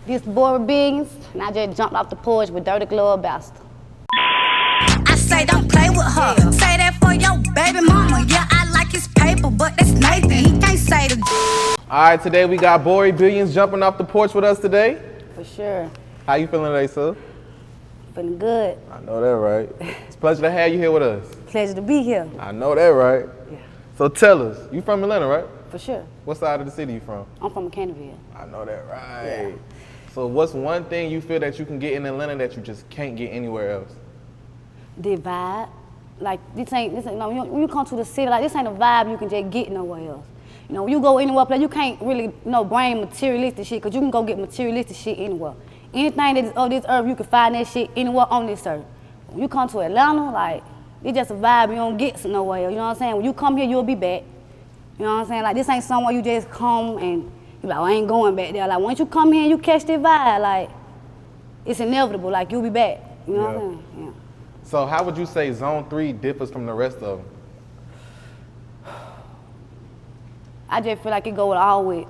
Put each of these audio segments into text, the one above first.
This Borii Billions, and I just jumped off the porch with Dirty Glove Bastard. I say don't play with her. Yeah. Say that for your baby mama. Yeah, I like his paper, but that's Nathan. He can't say the. All right, today we got Borii Billions jumping off the porch with us today. For sure. How you feeling today, sir? Feeling good. I know that, right? It's a pleasure to have you here with us. Pleasure to be here. I know that, right? Yeah. So tell us, you from Atlanta, right? For sure. What side of the city you from? I'm from Canterville. I know that, right? Yeah. So what's one thing you feel that you can get in Atlanta that you just can't get anywhere else? The vibe. Like, this ain't no, when you come to the city, like, this ain't a vibe you can just get nowhere else. You know, when you go anywhere, like, you can't really, bring materialistic shit, because you can go get materialistic shit anywhere. Anything that is of this earth, you can find that shit anywhere on this earth. When you come to Atlanta, like, it's just a vibe you don't get nowhere else, you know what I'm saying? When you come here, you'll be back. You know what I'm saying? Like, this ain't somewhere you just come and you're like, I ain't going back there. Like, once you come here and you catch that vibe, like, it's inevitable, like, you'll be back. You know what I'm saying? Yeah. So how would you say Zone 3 differs from the rest of them? I just feel like it go with all with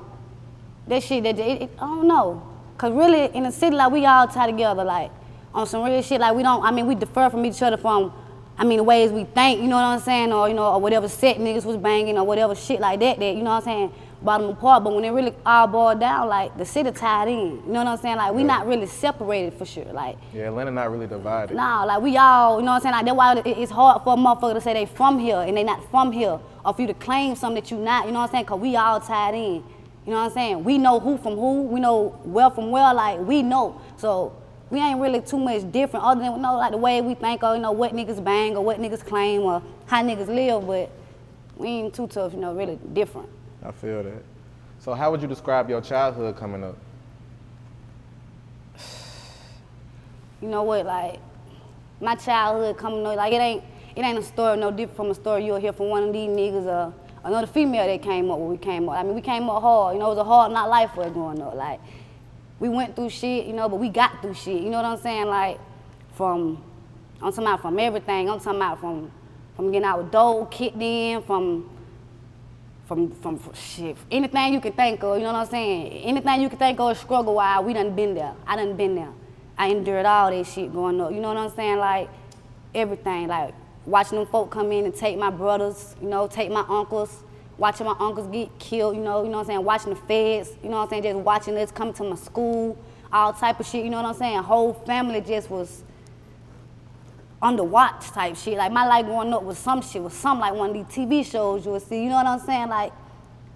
that shit that I don't know. Cause really in the city, like, we all tie together, like, on some real shit. Like, we differ from each other from, the ways we think, you know what I'm saying? Or, or whatever set niggas was banging or whatever shit like that, you know what I'm saying? Brought them apart. But when it really all boiled down, like, the city tied in, you know what I'm saying? Like, we not really separated for sure, like. Yeah, Atlanta not really divided. Nah, like, we all, you know what I'm saying? Like, that's why it's hard for a motherfucker to say they from here and they not from here. Or for you to claim something that you not, you know what I'm saying? Cause we all tied in. You know what I'm saying? We know who from who, we know where from where, like, we know. So we ain't really too much different other than, like, the way we think or, what niggas bang or what niggas claim or how niggas live, but we ain't too tough, really different. I feel that. So how would you describe your childhood coming up? You know what, like, my childhood coming up, like, it ain't a story no different from a story you'll hear from one of these niggas or another female that came up when we came up. We came up hard, it was a hard not life for us growing up. Like, we went through shit, but we got through shit, you know what I'm saying? Like, I'm talking about from everything. I'm talking about from getting our dough kicked in, from shit, anything you can think of, you know what I'm saying? Anything you can think of struggle-wise, we done been there. I done been there. I endured all that shit growing up, you know what I'm saying? Like, everything, like, watching them folk come in and take my brothers, take my uncles, watching my uncles get killed, you know what I'm saying? Watching the feds, you know what I'm saying? Just watching us come to my school, all type of shit, you know what I'm saying? Whole family just was under watch type shit. Like, my life growing up was some like one of these TV shows you would see, you know what I'm saying? Like,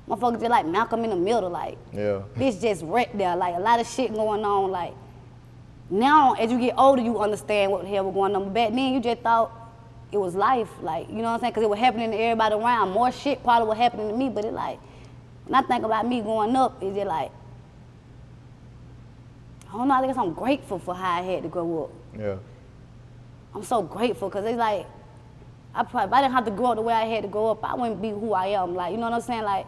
motherfuckers just like Malcolm in the Middle, like, bitch just wrecked there, like, a lot of shit going on, like, now, as you get older, you understand what the hell was going on, but back then, you just thought it was life, like, you know what I'm saying? Because it was happening to everybody around. More shit probably was happening to me, but it like, when I think about me growing up, it's just like, I don't know, I guess I'm grateful for how I had to grow up. Yeah. I'm so grateful, because it's like, if I didn't have to grow up the way I had to grow up, I wouldn't be who I am. Like, you know what I'm saying? Like,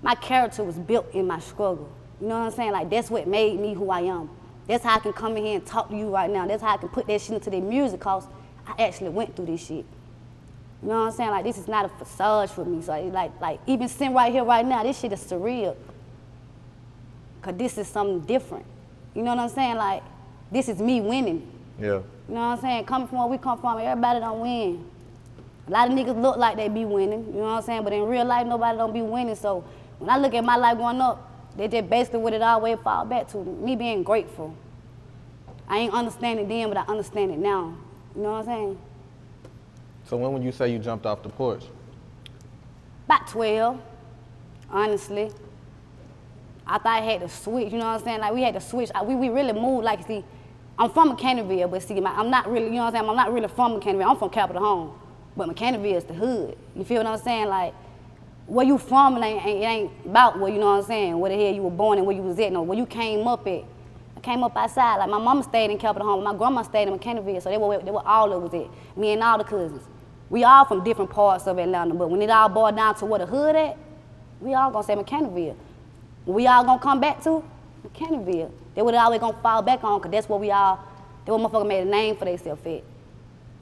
my character was built in my struggle. You know what I'm saying? Like, that's what made me who I am. That's how I can come in here and talk to you right now. That's how I can put that shit into the music, cause I actually went through this shit. You know what I'm saying? Like, this is not a facade for me. So, like even sitting right here right now, this shit is surreal. Cause this is something different. You know what I'm saying? Like, this is me winning. Yeah. You know what I'm saying? Coming from where we come from, everybody don't win. A lot of niggas look like they be winning, you know what I'm saying? But in real life, nobody don't be winning. So when I look at my life growing up, they just basically what it always fall back to, me being grateful. I ain't understand it then, but I understand it now. You know what I'm saying? So when would you say you jumped off the porch? About 12, honestly. I thought I had to switch, you know what I'm saying? Like, we had to switch. We really moved, like, see, I'm from Canterville, but see, I'm not really, you know what I'm saying? I'm not really from Canterville. I'm from Capitol Home, but Canterville is the hood. You feel what I'm saying? Like, where you from, it ain't about where, you know what I'm saying, where the hell you were born and where you was at, no, where you came up at. I came up outside, like, my mama stayed in Capitol Home, my grandma stayed in Canterville, so they were all of us at, me and all the cousins. We all from different parts of Atlanta, but when it all boiled down to where the hood at, we all gonna say Canterville. When we all gonna come back to Canterville. They would always gonna fall back on, cause that's what motherfucker made a name for themselves at.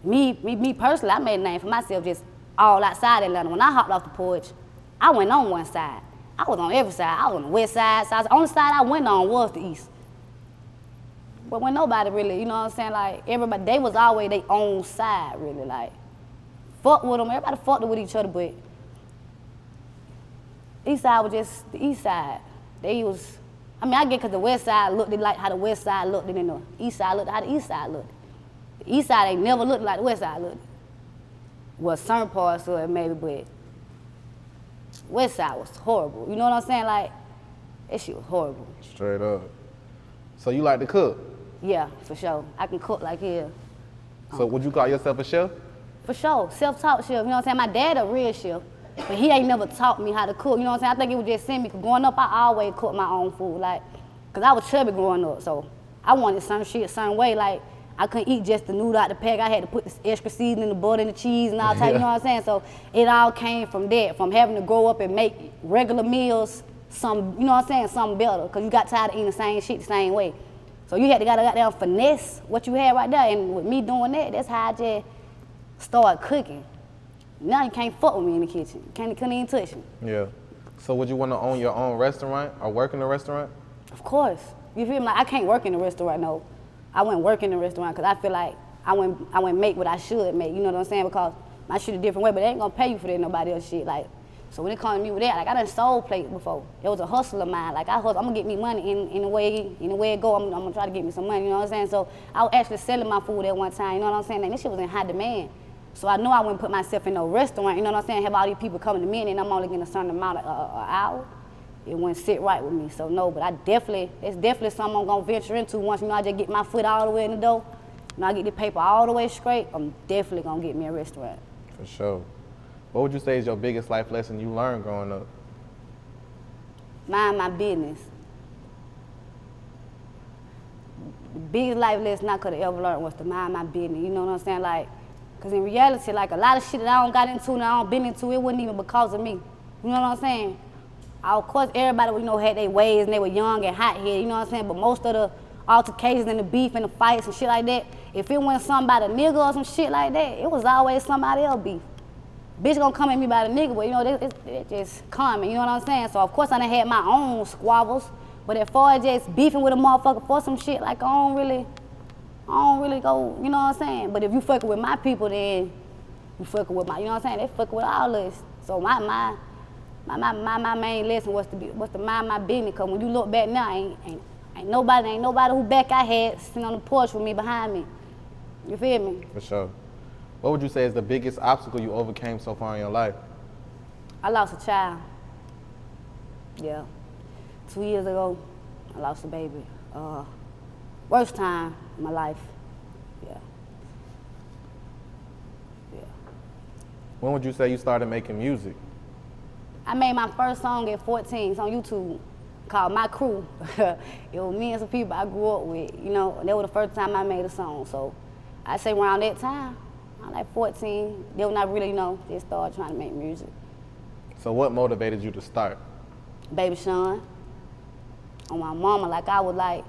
Me personally, I made a name for myself just all outside Atlanta. When I hopped off the porch, I went on one side. I was on every side. I was on the west side. So the only side I went on was the east. But when nobody really, you know what I'm saying? Like, everybody, they was always their own side, really. Like, fuck with them. Everybody fucked with each other, but East Side was just the East Side. They was, I mean, I get because the West Side looked like how the West Side looked, and then the East Side looked how the East Side looked. The East Side ain't never looked like the West Side looked. Well, certain parts of it maybe, but West Side was horrible. You know what I'm saying? Like, that shit was horrible. Straight up. So you like to cook? Yeah, for sure. I can cook like hell. So would you call yourself a chef? For sure, self-taught chef, you know what I'm saying? My dad a real chef, but he ain't never taught me how to cook, you know what I'm saying? I think it was just in me, because growing up, I always cooked my own food, like, because I was chubby growing up, so I wanted some shit a certain way, like, I couldn't eat just the noodle out the pack, I had to put this extra seasoning, the butter and the cheese and all that, you know what I'm saying? So it all came from that, from having to grow up and make regular meals, some, you know what I'm saying, something better, because you got tired of eating the same shit the same way. So you had to goddamn finesse what you had right there, and with me doing that, that's how I just started cooking. Now you can't fuck with me in the kitchen. Couldn't even touch me. Yeah. So would you want to own your own restaurant or work in a restaurant? Of course. You feel me? Like, I can't work in a restaurant, no. I wouldn't work in a restaurant because I feel like I wouldn't make what I should make, you know what I'm saying? Because my shit a different way, but they ain't gonna pay you for that, nobody else shit. Like, so when it comes to me with that, like, I done sold plates before. It was a hustle of mine. Like, I'm gonna get me money in the way it go. I'm gonna try to get me some money, you know what I'm saying? So I was actually selling my food at one time, you know what I'm saying? And this shit was in high demand. So I knew I wouldn't put myself in no restaurant, you know what I'm saying? Have all these people coming to me and then I'm only getting a certain amount of an hour. It wouldn't sit right with me. So no, but it's definitely something I'm gonna venture into once, you know, I just get my foot all the way in the door. You know, I get the paper all the way straight, I'm definitely gonna get me a restaurant. For sure. What would you say is your biggest life lesson you learned growing up? Mind my business. The biggest life lesson I could have ever learned was to mind my business, you know what I'm saying? Like, because in reality, like, a lot of shit that I don't got into and I don't been into, it wasn't even because of me. You know what I'm saying? Of course, everybody, you know, had their ways and they were young and hot-headed, you know what I'm saying? But most of the altercations and the beef and the fights and shit like that, if it wasn't something about a nigga or some shit like that, it was always somebody else beef. Bitch gonna come at me about a nigga, but you know, it just coming, you know what I'm saying? So of course I done had my own squabbles, but as far as just beefing with a motherfucker for some shit, like, I don't really go, you know what I'm saying? But if you fucking with my people, then you fucking with my, you know what I'm saying? They fucking with all us. So my main lesson was to mind my business, because when you look back now, ain't nobody who back I had sitting on the porch with me behind me. You feel me? For sure. What would you say is the biggest obstacle you overcame so far in your life? I lost a child. Yeah. 2 years ago, I lost a baby. Worst time in my life. Yeah. Yeah. When would you say you started making music? I made my first song at 14. It's on YouTube, called My Crew. It was me and some people I grew up with, you know. That was the first time I made a song. So I say around that time, I'm like 14, then when I really, you know, just started trying to make music. So what motivated you to start? Baby Shawn. On my mama, like, I was like,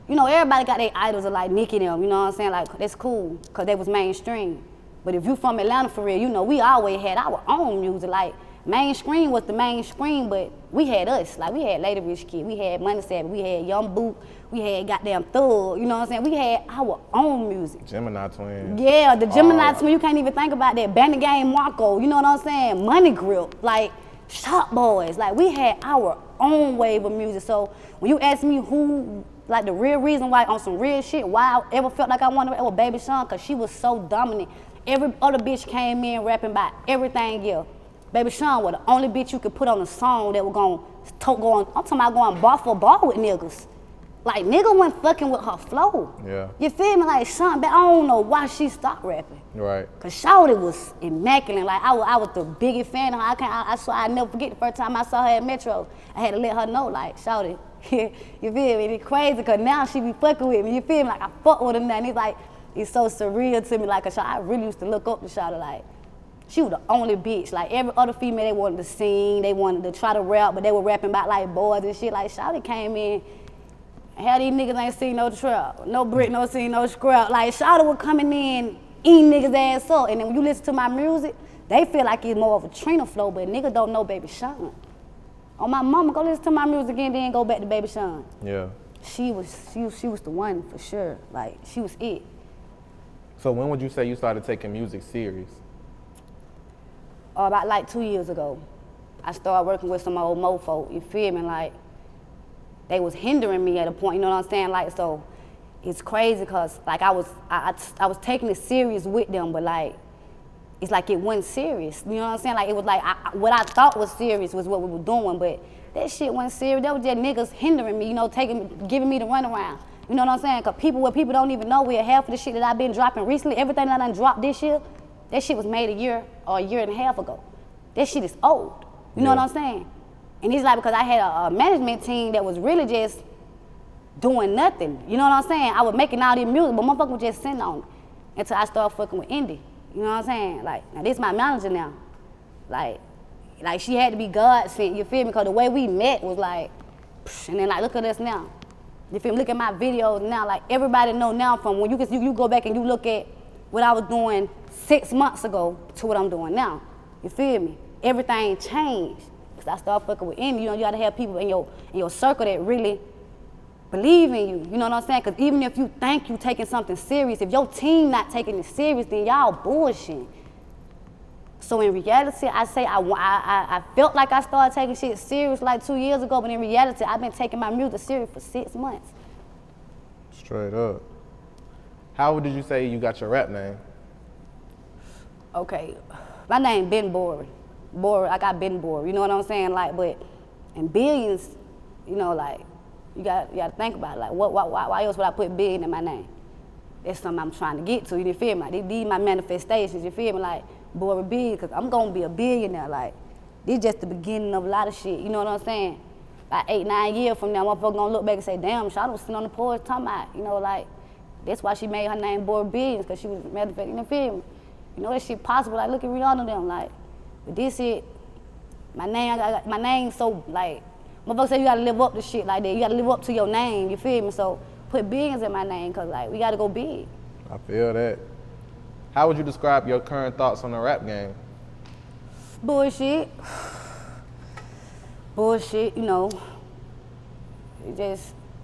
you know, everybody got their idols of like Nicki and them, you know what I'm saying? Like, that's cool, because they was mainstream. But if you from Atlanta for real, you know, we always had our own music. Like, mainstream was the mainstream, but we had us. Like, we had Lady Rich Kid, we had Money Savage, we had Young Boot, we had goddamn Thug, you know what I'm saying? We had our own music. Gemini Twins. Yeah, the Gemini Twins, you can't even think about that. Bandit Game Marco, you know what I'm saying? Money Grip, like, Shop Boys. Like, we had our own wave of music. So when you ask me who, like, the real reason why, on some real shit, why I ever felt like I wanted to, it was Baby Shawn, because she was so dominant. Every other bitch came in rapping about everything else. Baby Shawn was the only bitch you could put on a song that was going, I'm talking about going bar for bar with niggas. Like, nigga wasn't fucking with her flow. Yeah. You feel me? Like, Shawn, I don't know why she stopped rapping. Right. Cause Shawty was immaculate. Like, I was the biggest fan of her. I swear I never forget the first time I saw her at Metro. I had to let her know, like, Shawty, you feel me? It's crazy, cause now she be fucking with me. You feel me? Like, I fuck with her now, and it's like, it's so surreal to me. Like, I really used to look up to Shawty. Like, she was the only bitch. Like, every other female, they wanted to sing, they wanted to try to rap, but they were rapping about like boys and shit. Like, Shawty came in. How these niggas ain't seen no trap, no brick, no seen no scrap. Like, Shawty was coming in, eating niggas' ass up. And then when you listen to my music, they feel like it's more of a Trina flow, but niggas don't know Baby Shawn. On my mama, go listen to my music and then go back to Baby Shawn. Yeah. she was the one for sure. Like, she was it. So when would you say you started taking music serious? About like 2 years ago. I started working with some old mofo, you feel me? Like, they was hindering me at a point, you know what I'm saying? Like, so it's crazy because like I was taking it serious with them, but like, it's like it wasn't serious, you know what I'm saying? Like, it was like, what I thought was serious was what we were doing, but that shit wasn't serious. That was just niggas hindering me, you know, giving me the runaround. You know what I'm saying? Because people don't even know where half of the shit that I've been dropping recently, everything that I done dropped this year, that shit was made a year or a year and a half ago. That shit is old. You know what I'm saying? And it's like because I had a management team that was really just doing nothing. You know what I'm saying? I was making all this music, but motherfuckers was just sitting on it until I started fucking with Indy. You know what I'm saying? Like, now this my manager now. Like she had to be God sent, you feel me? Because the way we met was like, psh, and then like, look at us now. You feel me? Look at my videos now. Like, everybody know now from when you go back and you look at what I was doing 6 months ago to what I'm doing now. You feel me? Everything changed. Cause I started fucking with Indy. You know, you gotta have people in your circle that really believe in you. You know what I'm saying? Cause even if you think you taking something serious, if your team not taking it serious, then y'all bullshitting. So in reality, I say I felt like I started taking shit serious like 2 years ago, but in reality, I've been taking my music serious for 6 months. Straight up. How did you say you got your rap name? Okay, my name been Borii. Borii, I got been Borii, you know what I'm saying? Like, but in Billions, you know, like, you gotta think about it. Like, why else would I put Billion in my name? That's something I'm trying to get to, you feel me? Like, these my manifestations, you feel me? Like, Borii Billions, because I'm gonna be a billionaire. Like, this just the beginning of a lot of shit, you know what I'm saying? Like 8, 9 years from now, motherfucker gonna look back and say, damn, Shawn was sitting on the porch talking about, you know, like, that's why she made her name Borii Billions, because she was manifesting, you feel me? You know, that shit possible. Like, look at Rihanna them, like, but this shit, my name so, like, motherfuckers say you gotta live up to shit like that. You gotta live up to your name, you feel me? So put Billions in my name, cause like, we gotta go big. I feel that. How would you describe your current thoughts on the rap game? Bullshit, you know.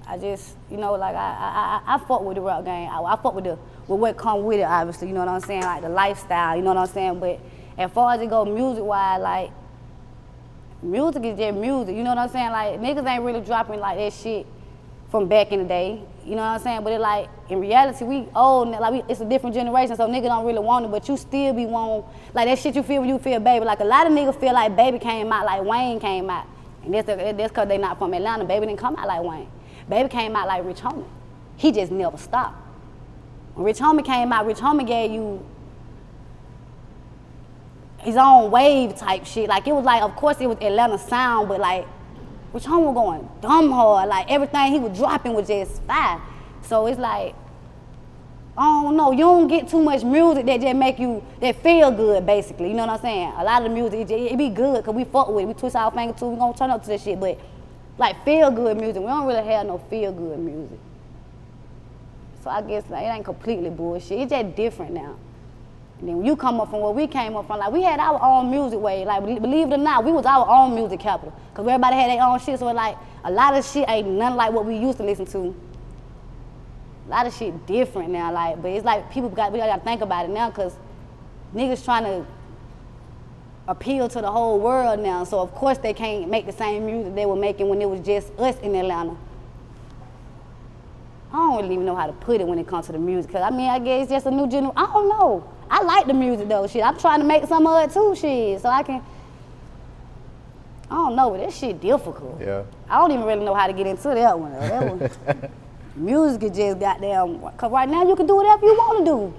I just, you know, like I fuck with the rap game. I fuck with what come with it, obviously, you know what I'm saying? Like the lifestyle, you know what I'm saying? But as far as it go music-wise, like, music is just music, you know what I'm saying? Like, niggas ain't really dropping like that shit from back in the day, you know what I'm saying? But it like, in reality, we old, like it's a different generation, so niggas don't really want it, but you still be wanting, like that shit you feel when you feel Baby. Like a lot of niggas feel like Baby came out like Wayne came out. And that's cause they not from Atlanta. Baby didn't come out like Wayne. Baby came out like Rich Homie. He just never stopped. When Rich Homie came out, Rich Homie gave you his own wave type shit. Like, it was like, of course it was Atlanta sound, but like, Rich Homie was going dumb hard. Like, everything he was dropping was just fire. So it's like, I don't know, you don't get too much music that just make you, that feel good, basically, you know what I'm saying? A lot of the music, it be good, because we fuck with it, we twist our finger too, we gonna turn up to that shit, but like feel good music, we don't really have no feel good music. So I guess like, it ain't completely bullshit, it's just different now. And then when you come up from where we came up from, like we had our own music way, like believe it or not, we was our own music capital, because everybody had their own shit, so like a lot of shit ain't nothing like what we used to listen to. A lot of shit different now, like, but it's like we gotta think about it now, cause niggas trying to appeal to the whole world now, so of course they can't make the same music they were making when it was just us in Atlanta. I don't really even know how to put it when it comes to the music, cause I mean, I guess it's just a new generation. I don't know. I like the music though, shit. I'm trying to make some of it too, shit, so I don't know, but that shit difficult. Yeah. I don't even really know how to get into that one. That one. Music is just goddamn, cause right now you can do whatever you want to do.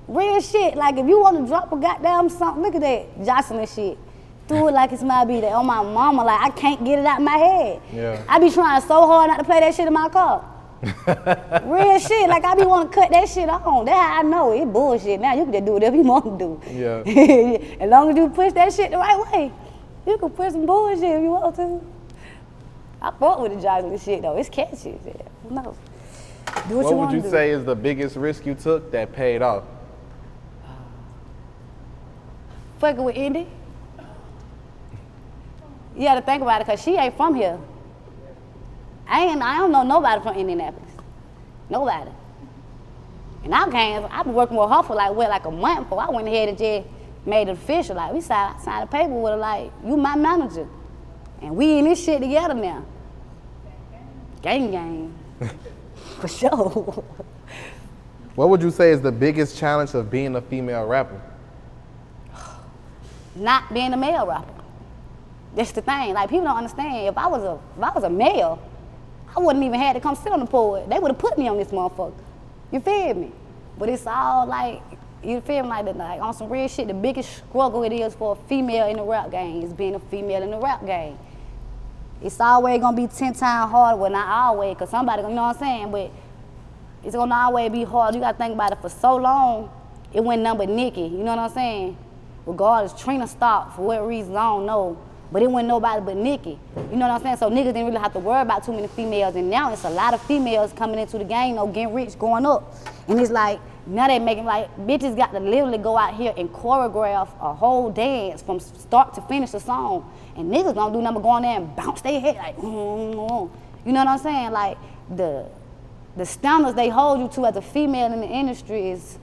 Real shit, like if you want to drop a goddamn something, look at that, Jocelyn shit. Do it like it's my beat. Oh my mama, like I can't get it out my head. Yeah. I be trying so hard not to play that shit in my car. Real shit, like I be want to cut that shit on. That's how I know it's bullshit. Now you can just do whatever you want to do. Yeah. As long as you push that shit the right way, you can push some bullshit if you want to. I fuck with the Jocelyn shit though, it's catchy. Shit. No. Do what would you do. say is the biggest risk you took that paid off? Fucking with Indy. You gotta think about it, cause she ain't from here. I don't know nobody from Indianapolis. Nobody. And I've been working with her for like a month before I went ahead and just made it official. Like, we signed a paper with her, like, you my manager. And we in this shit together now. Gang. For sure. What would you say is the biggest challenge of being a female rapper? Not being a male rapper. That's the thing. Like, people don't understand. If I was a male, I wouldn't even have to come sit on the pole. They would have put me on this motherfucker. You feel me? But it's all like, you feel me, like on some real shit, the biggest struggle it is for a female in the rap game is being a female in the rap game. It's always gonna be 10 times harder, well not always, cause somebody gonna, you know what I'm saying, but it's gonna always be hard. You gotta think about it, for so long, it went nothing but Nicki, you know what I'm saying? Regardless, Trina stopped for what reason, I don't know, but it wasn't nobody but Nicki, you know what I'm saying? So niggas didn't really have to worry about too many females, and now it's a lot of females coming into the game, getting rich, going up. And it's like, now they making like, bitches got to literally go out here and choreograph a whole dance from start to finish a song. And niggas don't do nothing but go on there and bounce their head like, You know what I'm saying? Like, the standards they hold you to as a female in the industry is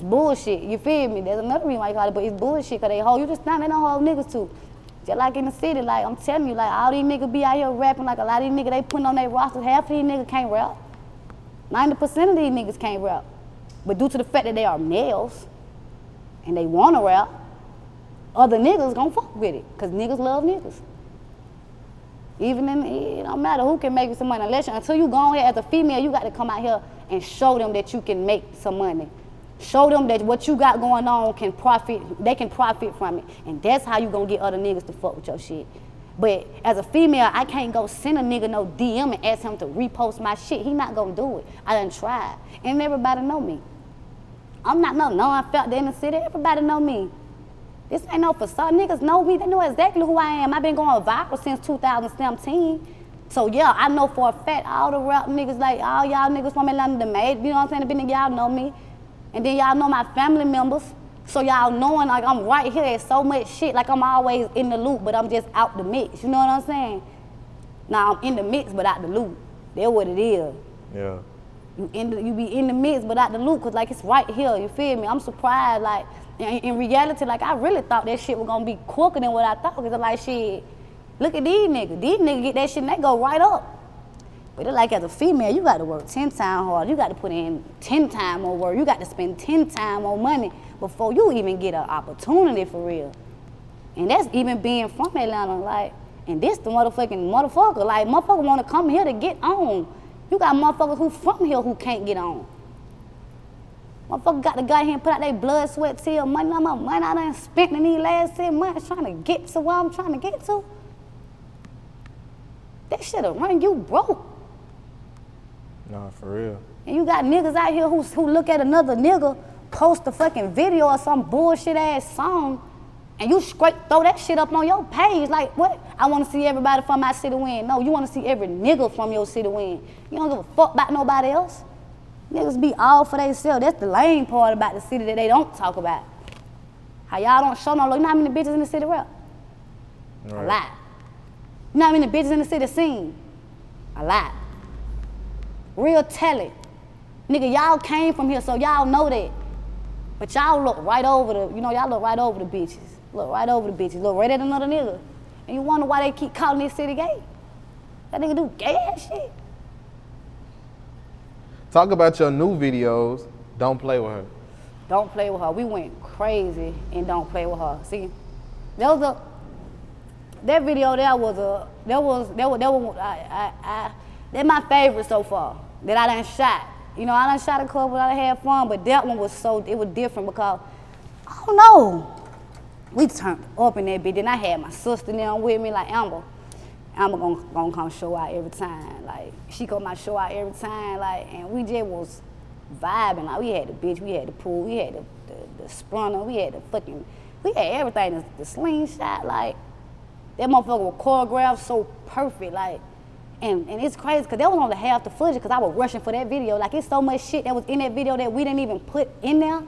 bullshit, you feel me? There's another reason why you call it, but it's bullshit, cause they hold you to stand, they don't hold niggas to. Just like in the city, like, I'm telling you, like, all these niggas be out here rapping, like a lot of these niggas they putting on their rosters, half of these niggas can't rap. 90% of these niggas can't rap. But due to the fact that they are males and they wanna rap, other niggas gonna fuck with it, cause niggas love niggas. Even in, it don't matter who can make you some money, until you go ahead as a female, you got to come out here and show them that you can make some money. Show them that what you got going on they can profit from it. And that's how you gonna get other niggas to fuck with your shit. But as a female, I can't go send a nigga no DM and ask him to repost my shit. He not gonna do it. I done tried. And everybody know me. I'm not no unfiltered in the city. Everybody know me. This ain't no facade. Niggas know me. They know exactly who I am. I've been going viral since 2017. So yeah, I know for a fact all the rap niggas, like all y'all niggas from Atlanta, the made, you know what I'm saying? Y'all know me. And then y'all know my family members. So y'all knowing like I'm right here at so much shit, like I'm always in the loop, but I'm just out the mix. You know what I'm saying? Now I'm in the mix, but out the loop. That's what it is. Yeah. You be in the mix, but out the loop, cause like it's right here. You feel me? I'm surprised. Like in reality, like I really thought that shit was gonna be quicker than what I thought. Cause I'm like, shit, look at these niggas. These niggas get that shit and they go right up. But like as a female, you got to work 10 times harder. You got to put in 10 times more work. You got to spend 10 times more money before you even get an opportunity for real. And that's even being from Atlanta, like, and this the motherfucker. Like, motherfucker want to come here to get on. You got motherfuckers who from here who can't get on. Motherfuckers got to go here and put out their blood, sweat, tears, money. My money I done spent in these last 10 months trying to get to where I'm trying to get to. That shit'll run you broke. Nah, for real. And you got niggas out here who look at another nigga, post a fucking video or some bullshit ass song, and you straight throw that shit up on your page. Like, what? I want to see everybody from my city win. No, you want to see every nigga from your city win. You don't give a fuck about nobody else. Niggas be all for themselves. That's the lame part about the city that they don't talk about. How y'all don't show no love. You know how many bitches in the city rap? Right. A lot. You know how many bitches in the city sing? A lot. Real talent. Nigga, y'all came from here, so y'all know that. But y'all look right over y'all look right over the bitches. Look right over the bitches. Look right at another nigga. And you wonder why they keep calling this city gay. That nigga do gay ass shit. Talk about your new videos, Don't Play With Her. Don't Play With Her. We went crazy and Don't Play With Her. See, that video that's my favorite so far that I done shot. You know, I done shot a couple, I done had fun, but that one was it was different because, I don't know, we turned up in that bitch. Then I had my sister there with me, like Amber. Amber gonna come show out every time. Like, she come out show out every time, like, and we just was vibing. Like, we had the bitch, we had the pool, we had the sprinter, we had everything, the slingshot, like, that motherfucker was choreographed so perfect, like, and it's crazy, because that was only half the footage, because I was rushing for that video. Like, it's so much shit that was in that video that we didn't even put in there.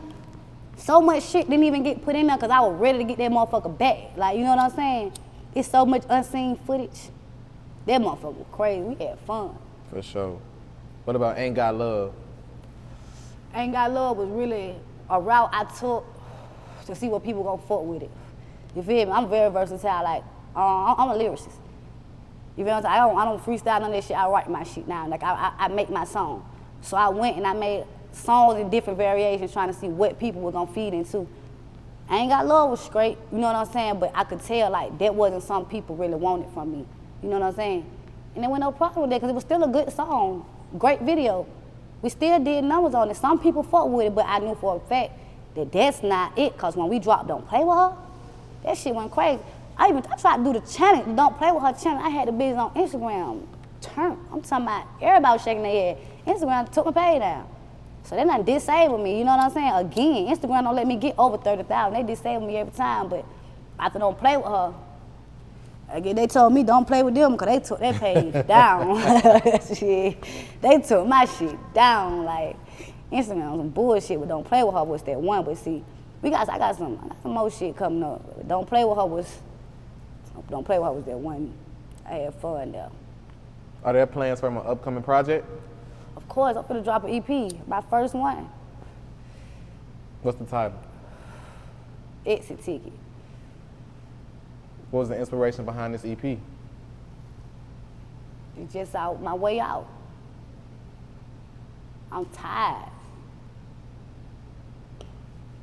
So much shit didn't even get put in there, because I was ready to get that motherfucker back. Like, you know what I'm saying? It's so much unseen footage That motherfucker was crazy. We had fun. For sure. What about Ain't Got Love? Ain't Got Love was really a route I took to see what people gonna fuck with it. You feel me? I'm very versatile. Like, I'm a lyricist. You feel what I'm saying? I don't freestyle none of that shit. I write my shit down. Like, I make my song. So I went and I made songs in different variations trying to see what people were gonna feed into. Ain't Got Love was straight, you know what I'm saying? But I could tell, like, that wasn't something people really wanted from me. You know what I'm saying? And there was no problem with that because it was still a good song, great video. We still did numbers on it. Some people fuck with it, but I knew for a fact that that's not it, because when we dropped Don't Play With Her, that shit went crazy. I tried to do the challenge, Don't Play With Her challenge. I had the business on Instagram. I'm talking about everybody shaking their head. Instagram took my pay down. So they done disabled me, you know what I'm saying? Again, Instagram don't let me get over 30,000. They disable me every time, but after Don't Play With Her, again, they told me don't play with them because they took their page down. Shit. They took my shit down. Like, Instagram some bullshit, but Don't Play With Her was that one. But see, I got some more shit coming up. Don't Play With Her was that one. I had fun there. Are there plans for an upcoming project? Of course, I'm gonna drop an EP, my first one. What's the title? Exit Ticket. What was the inspiration behind this EP? It's just out my way out. I'm tired.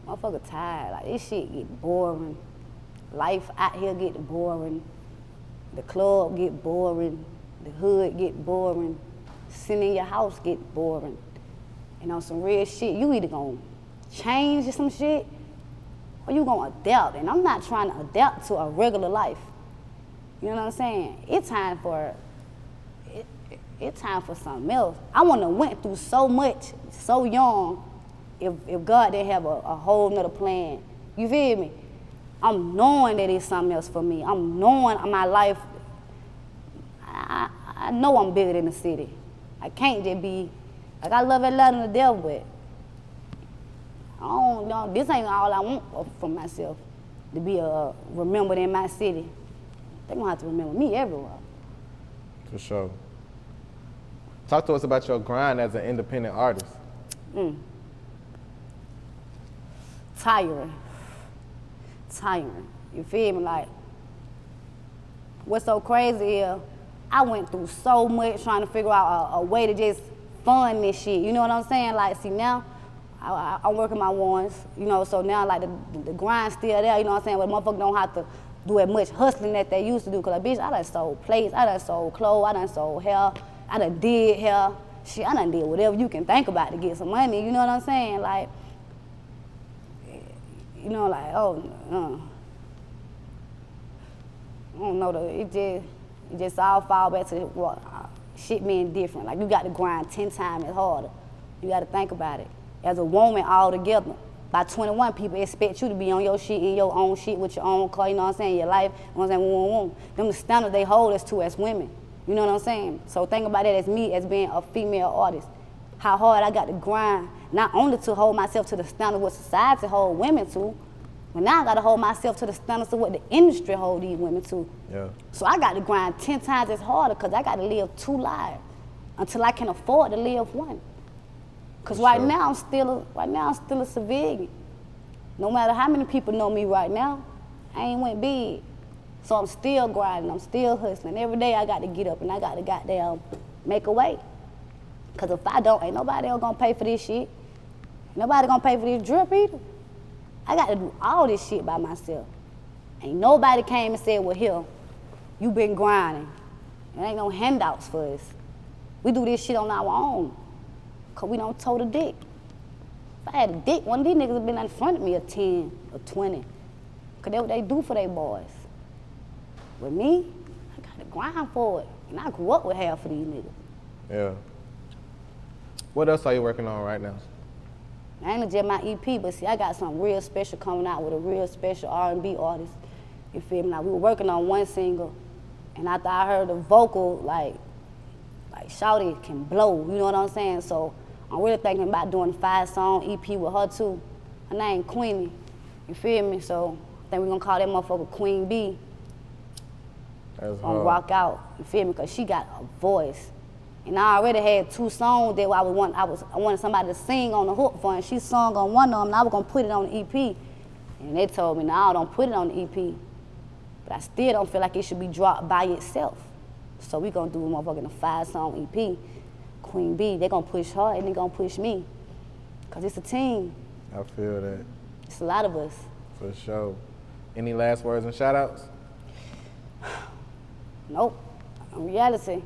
Motherfucker tired. Like, this shit get boring. Life out here get boring. The club get boring. The hood get boring. Sitting in your house get boring. And on some real shit, you either gonna change some shit or you gonna adapt. And I'm not trying to adapt to a regular life. You know what I'm saying? It's time for something else. I wanna went through so much, so young, if God didn't have a whole nother plan. You feel me? I'm knowing that it's something else for me. I'm knowing my life. I know I'm bigger than the city. I can't just be, like, I love Atlanta to death, but I don't know, this ain't all I want for myself, to be remembered in my city. They gonna have to remember me everywhere. For sure. Talk to us about your grind as an independent artist. Tiring. You feel me? Like, what's so crazy is I went through so much trying to figure out a way to just fund this shit. You know what I'm saying? Like, see, now I'm working my ones, you know, so now, like, the grind's still there, you know what I'm saying? But motherfuckers don't have to do as much hustling that they used to do. Cause, like, bitch, I done sold plates, I done sold clothes, I done sold hair, I done did hair. Shit, I done did whatever you can think about to get some money, you know what I'm saying? Like, you know, like, I don't know, it just all fall back to what shit being different. Like, you got to grind 10 times harder. You got to think about it. As a woman all together, by 21, people expect you to be on your shit, in your own shit, with your own car, you know what I'm saying, your life, you know what I'm saying, Them the standards they hold us to as women, you know what I'm saying? So think about it as me, as being a female artist. How hard I got to grind, not only to hold myself to the standard what society hold women to, but now I got to hold myself to the standards of what the industry hold these women to. Yeah. So I got to grind 10 times as harder because I got to live 2 lives until I can afford to live one. Because right now I'm still a civilian. No matter how many people know me right now, I ain't went big. So I'm still grinding, I'm still hustling. Every day I got to get up and I got to goddamn make a way. Because if I don't, ain't nobody else gonna pay for this shit. Nobody gonna pay for this drip either. I got to do all this shit by myself. Ain't nobody came and said, well, here, you been grinding. There ain't no handouts for us. We do this shit on our own, because we don't tote a dick. If I had a dick, one of these niggas would been in front of me at 10 or 20, because that's what they do for their boys. With me, I got to grind for it. And I grew up with half of these niggas. Yeah. What else are you working on right now? I ain't just my EP, but see, I got something real special coming out with a real special R&B artist. You feel me? Now, we were working on one single, and after I heard the vocal, like Shawty can blow, you know what I'm saying? So I'm really thinking about doing a 5-song EP with her too. Her name Queenie, you feel me? So I think we're gonna call that motherfucker Queen B. That's gonna hard. rock out, you feel me? Cause she got a voice. And I already had 2 songs that I wanted somebody to sing on the hook for, and she sung on one of them, and I was gonna put it on the EP. And they told me, no, don't put it on the EP. But I still don't feel like it should be dropped by itself. So we gonna do a motherfucking 5-song EP. Queen B, they gonna push her and they gonna push me. Cause it's a team. I feel that. It's a lot of us. For sure. Any last words and shout outs? Nope. In reality,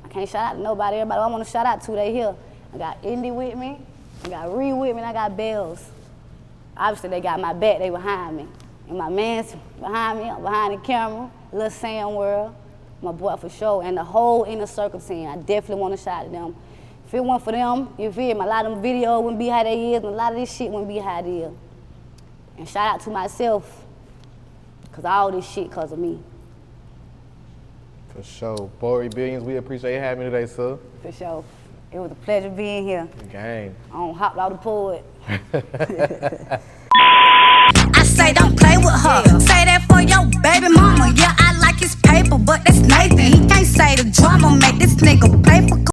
I can't shout out to nobody. Everybody I want to shout out to, they here. I got Indy with me, I got Ree with me, and I got Bells. Obviously, they got my back, they behind me. And my man's behind me, I'm behind the camera, Lil Sam World, my boy for sure, and the whole Inner Circle team. I definitely want to shout out to them. If it weren't for them, you feel me, a lot of them videos wouldn't be how they is, and a lot of this shit wouldn't be how it is. And shout out to myself, because all this shit because of me. For sure. Borii Billions, we appreciate you having me today, sir. For sure. It was a pleasure being here. Gang. I don't hop out the poet. I say don't play with her.